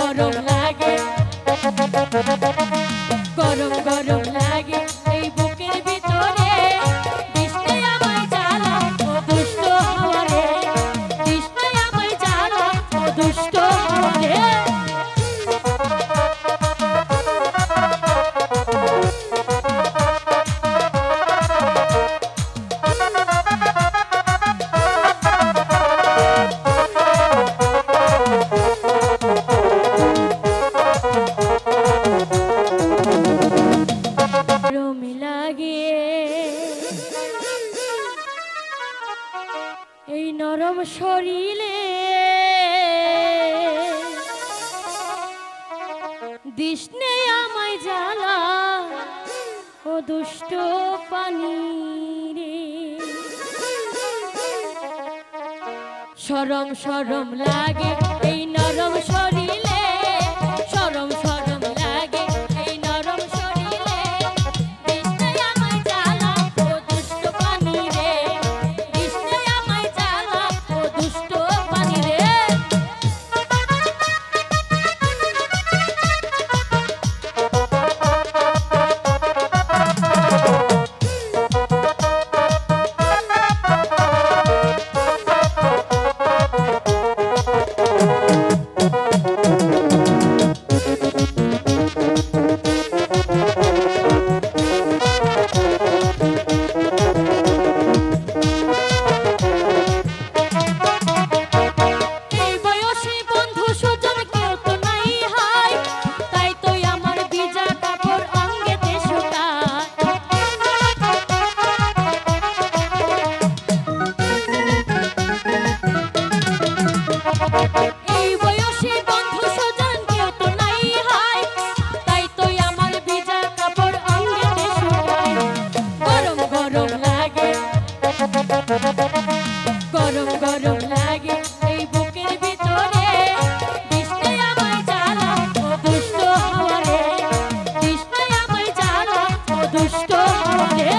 গরম লাগে, গরম গরম লাগে এই বুকের ভিতরে। তৃষ্ণে আমায় জ্বালা ও দুষ্ট হাওয়ারে, তৃষ্ণে আমায় জ্বালা ও দুষ্ট হাওয়ারে। এই নরম শরীরে তৃষ্ণে আমায় জ্বালা ও দুষ্ট পানি রে। শরম শরম লাগে এই নরম শরীরে, শরম শরম লাগে এই নরম শরীরে। তৃষ্ণে আমায় জ্বালা ও দুষ্ট পানি রে, তৃষ্ণে আমায় জ্বালা ও দুষ্ট পানি রে। গরম গরম লাগে এই বুকের ভিতরে। তৃষ্ণে আমায় জ্বালা ও দুষ্ট হাওয়ারে, তৃষ্ণে আমায় জ্বালা ও দুষ্ট হাওয়ারে।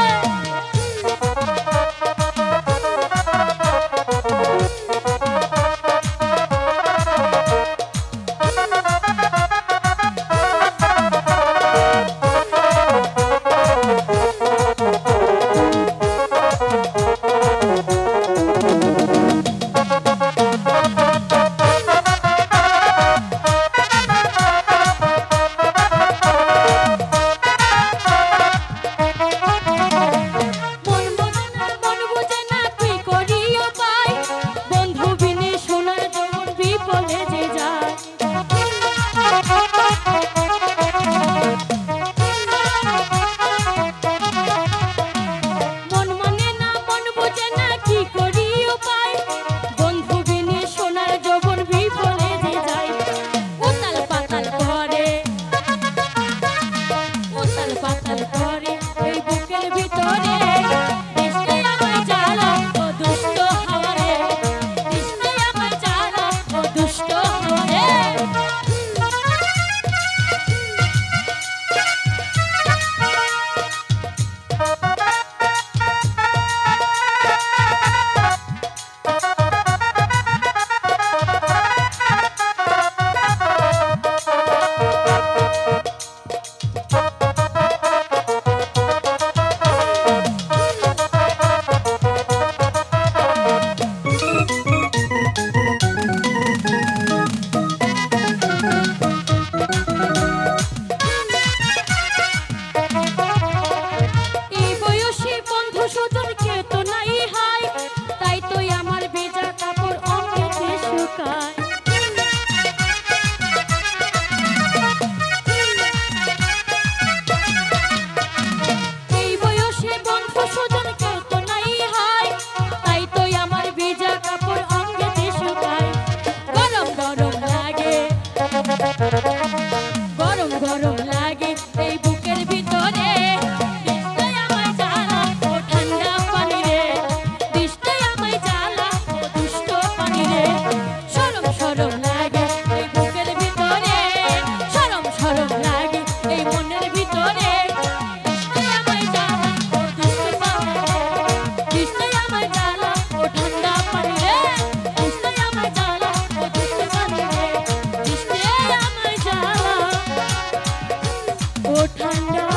গরম গরম লাগে এই বুকের ভিতরে। তৃষ্ণে আমায় জ্বালা ও ঠান্ডা পানি রে, তৃষ্ণে আমায় জ্বালা ও দুষ্ট পানি রে। শরম শরম লাগে এই বুকের ভিতরে, শরম শরম লাগে এই মনের ভিতরে। তৃষ্ণে আমায় জ্বালা ও দুষ্ট পানি রে, তৃষ্ণে আমায় জ্বালা ও ঠান্ডা পানি রে, তৃষ্ণে আমায় জ্বালা ও দুষ্ট পানি রে, তৃষ্ণে আমায় ঠান্ডা